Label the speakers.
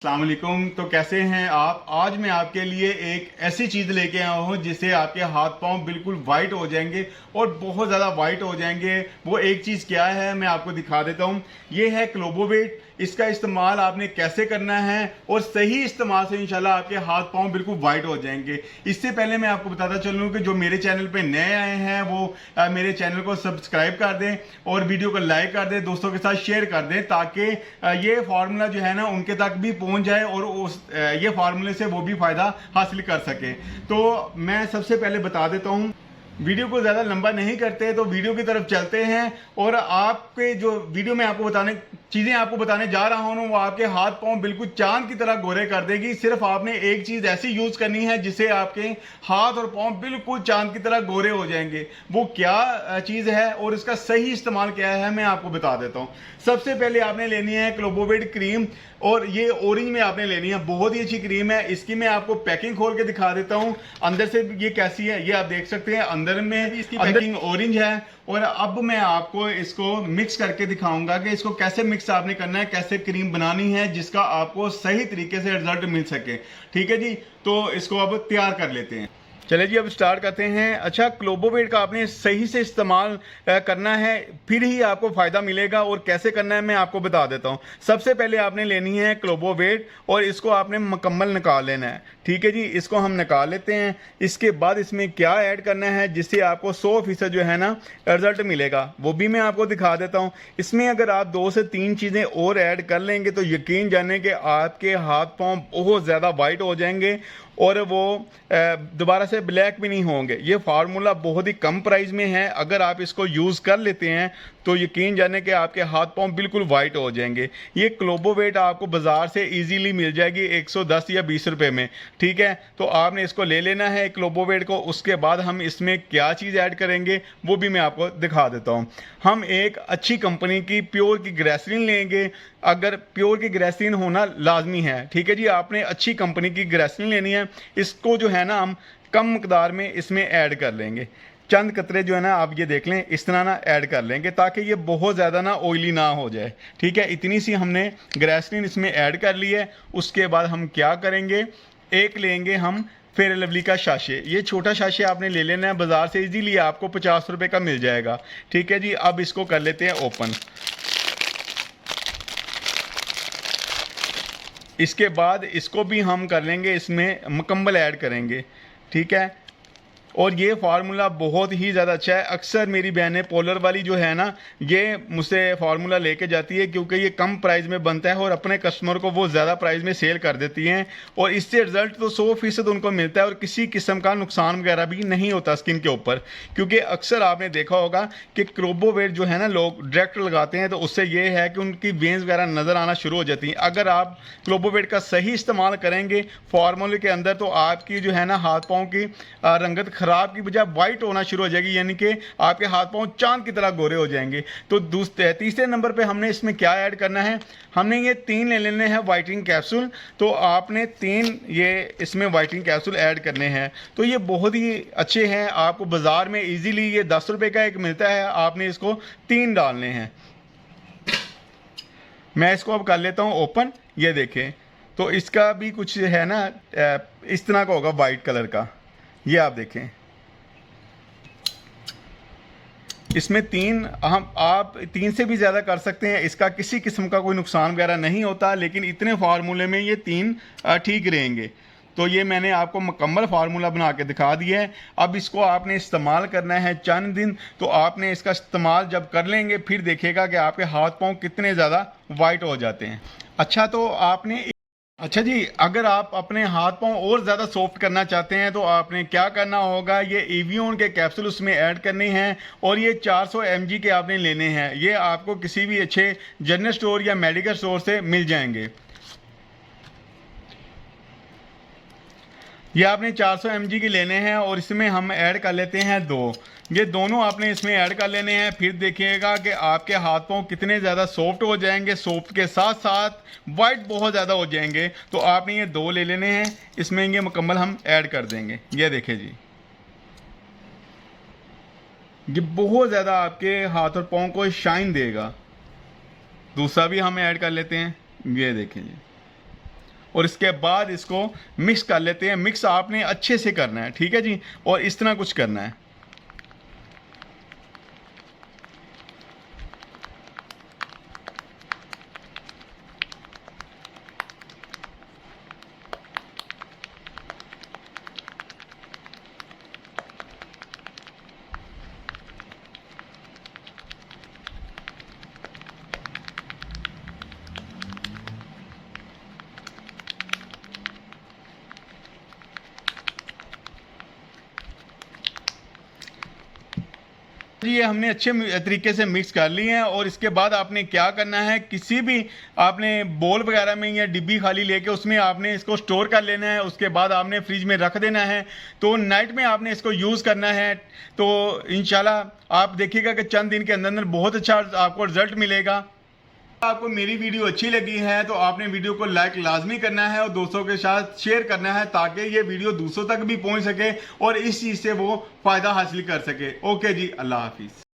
Speaker 1: अस्सलाम वालेकुम। तो कैसे हैं आप? आज मैं आपके लिए एक ऐसी चीज़ लेके आया हूँ जिससे आपके हाथ पांव बिल्कुल वाइट हो जाएंगे और बहुत ज़्यादा वाइट हो जाएंगे। वो एक चीज़ क्या है मैं आपको दिखा देता हूँ। ये है क्लोबोवेट। इसका इस्तेमाल आपने कैसे करना है और सही इस्तेमाल से इंशाल्लाह आपके हाथ पांव बिल्कुल वाइट हो जाएंगे। इससे पहले मैं आपको बताता चलूँ कि जो मेरे चैनल पे नए आए हैं वो मेरे चैनल को सब्सक्राइब कर दें और वीडियो को लाइक कर दें, दोस्तों के साथ शेयर कर दें, ताकि ये फार्मूला जो है ना उनके तक भी पहुंच जाए और ये फार्मूले से वो भी फायदा हासिल कर सके। तो मैं सबसे पहले बता देता हूँ, वीडियो को ज़्यादा लंबा नहीं करते तो वीडियो की तरफ चलते हैं। और आपके जो वीडियो में आपको चीज़ें आपको बताने जा रहा हूँ वो आपके हाथ पांव बिल्कुल चांद की तरह गोरे कर देगी। सिर्फ आपने एक चीज़ ऐसी यूज़ करनी है जिससे आपके हाथ और पांव बिल्कुल चांद की तरह गोरे हो जाएंगे। वो क्या चीज़ है और इसका सही इस्तेमाल क्या है मैं आपको बता देता हूँ। सबसे पहले आपने लेनी है क्लोबोवेट क्रीम और ये ऑरेंज में आपने लेनी है। बहुत ही अच्छी क्रीम है। इसकी मैं आपको पैकिंग खोल के दिखा देता हूँ अंदर से ये कैसी है। ये आप देख सकते हैं अंदर में इसकी पैकिंग ऑरेंज है। और अब मैं आपको इसको मिक्स करके दिखाऊंगा कि इसको कैसे मिक्स आपने करना है, कैसे क्रीम बनानी है जिसका आपको सही तरीके से रिजल्ट मिल सके। ठीक है जी, तो इसको अब तैयार कर लेते हैं। चलिए जी अब स्टार्ट करते हैं। अच्छा, क्लोबोवेट का आपने सही से इस्तेमाल करना है, फिर ही आपको फ़ायदा मिलेगा। और कैसे करना है मैं आपको बता देता हूँ। सबसे पहले आपने लेनी है क्लोबोवेट और इसको आपने मुकम्मल निकाल लेना है। ठीक है जी, इसको हम निकाल लेते हैं। इसके बाद इसमें क्या ऐड करना है जिससे आपको 100% जो है ना रिजल्ट मिलेगा वो भी मैं आपको दिखा देता हूँ। इसमें अगर आप 2 से 3 चीज़ें और ऐड कर लेंगे तो यकीन जाने कि आपके हाथ पाँव बहुत ज़्यादा वाइट हो जाएंगे और वो दोबारा से ब्लैक भी नहीं होंगे। ये फार्मूला बहुत ही कम प्राइस में है। अगर आप इसको यूज़ कर लेते हैं तो यकीन जाने कि आपके हाथ पांव बिल्कुल वाइट हो जाएंगे। ये क्लोबोवेट आपको बाज़ार से इजीली मिल जाएगी 110 या 20 रुपए में। ठीक है, तो आपने इसको ले लेना है क्लोबोवेट को। उसके बाद हम इसमें क्या चीज़ ऐड करेंगे वो भी मैं आपको दिखा देता हूँ। हम एक अच्छी कंपनी की प्योर की ग्रेसलीन लेंगे। अगर प्योर की ग्रेसलीन होना लाजमी है। ठीक है जी, आपने अच्छी कंपनी की ग्रेसलीन लेनी है। इसको जो है ना हम कम मकदार में इसमें ऐड कर लेंगे। चंद कतरे जो है ना आप ये देख लें इस तरह ना ऐड कर लेंगे ताकि ये बहुत ज़्यादा ना ऑयली ना हो जाए। ठीक है, इतनी सी हमने ग्रेसलीन इसमें ऐड कर ली है। उसके बाद हम क्या करेंगे, एक लेंगे हम फेयर लवली का शाशे। ये छोटा शाशे आपने ले लेना है, बाज़ार से इजीली आपको 50 रुपए का मिल जाएगा। ठीक है जी, अब इसको कर लेते हैं ओपन। इसके बाद इसको भी हम कर लेंगे, इसमें मुकम्मल ऐड करेंगे। ठीक है, और ये फार्मूला बहुत ही ज़्यादा अच्छा है। अक्सर मेरी बहनें पोलर वाली जो है ना ये मुझसे फार्मूला लेके जाती है क्योंकि ये कम प्राइस में बनता है और अपने कस्टमर को वो ज़्यादा प्राइस में सेल कर देती हैं और इससे रिजल्ट तो 100% उनको मिलता है और किसी किस्म का नुकसान वगैरह भी नहीं होता स्किन के ऊपर। क्योंकि अक्सर आपने देखा होगा कि क्लोबोवेट जो है ना लोग डायरेक्ट लगाते हैं तो उससे ये है कि उनकी वेंस वगैरह नज़र आना शुरू हो जाती हैं। अगर आप क्लोबोवेट का सही इस्तेमाल करेंगे फार्मूले के अंदर तो आपकी जो है ना हाथ पाँव की रंगत खराब की बजाय वाइट होना शुरू हो जाएगी, यानी कि आपके हाथ पांव चांद की तरह गोरे हो जाएंगे। तो तीसरे नंबर पे हमने इसमें क्या ऐड करना है, हमने ये 3 ले लेने हैं वाइटनिंग कैप्सूल। तो आपने 3 ये इसमें वाइटनिंग कैप्सूल ऐड करने हैं। तो ये बहुत ही अच्छे हैं, आपको बाजार में इजीली ये 10 रुपए का एक मिलता है। आपने इसको 3 डालने हैं। मैं इसको अब कर लेता हूँ ओपन। ये देखें तो इसका भी कुछ है ना इस तरह का होगा वाइट कलर का। ये आप देखें इसमें 3 आप 3 से भी ज़्यादा कर सकते हैं। इसका किसी किस्म का कोई नुकसान वगैरह नहीं होता, लेकिन इतने फार्मूले में ये 3 ठीक रहेंगे। तो ये मैंने आपको मुकम्मल फार्मूला बना के दिखा दिया है। अब इसको आपने इस्तेमाल करना है चंद दिन। तो आपने इसका इस्तेमाल जब कर लेंगे फिर देखिएगा कि आपके हाथ पाँव कितने ज़्यादा वाइट हो जाते हैं। अच्छा जी, अगर आप अपने हाथ पांव और ज़्यादा सॉफ्ट करना चाहते हैं तो आपने क्या करना होगा, ये एवियन के कैप्सूल उसमें ऐड करने हैं और ये 400 mg के आपने लेने हैं। ये आपको किसी भी अच्छे जनरल स्टोर या मेडिकल स्टोर से मिल जाएंगे। ये आपने 400 mg के लेने हैं और इसमें हम ऐड कर लेते हैं 2। ये दोनों आपने इसमें ऐड कर लेने हैं। फिर देखिएगा कि आपके हाथ पांव कितने ज़्यादा सॉफ्ट हो जाएंगे, सॉफ्ट के साथ साथ वाइट बहुत ज़्यादा हो जाएंगे। तो आपने ये 2 ले लेने हैं, इसमें ये मुकम्मल हम ऐड कर देंगे। ये देखें जी, ये बहुत ज़्यादा आपके हाथ और पाँव को शाइन देगा। दूसरा भी हम ऐड कर लेते हैं। ये देखें जी, और इसके बाद इसको मिक्स कर लेते हैं। मिक्स आपने अच्छे से करना है, ठीक है जी, और इस तरह कुछ करना है। ये हमने अच्छे तरीके से मिक्स कर लिए हैं। और इसके बाद आपने क्या करना है, किसी भी आपने बोल वगैरह में या डिब्बी खाली लेके उसमें आपने इसको स्टोर कर लेना है। उसके बाद आपने फ्रिज में रख देना है। तो नाइट में आपने इसको यूज़ करना है। तो इंशाल्लाह आप देखिएगा कि चंद दिन के अंदर अंदर बहुत अच्छा आपको रिजल्ट मिलेगा। आपको मेरी वीडियो अच्छी लगी है तो आपने वीडियो को लाइक लाजमी करना है और दोस्तों के साथ शेयर करना है, ताकि ये वीडियो दूसरों तक भी पहुंच सके और इस चीज़ से वो फ़ायदा हासिल कर सके। ओके जी, अल्लाह हाफिज़।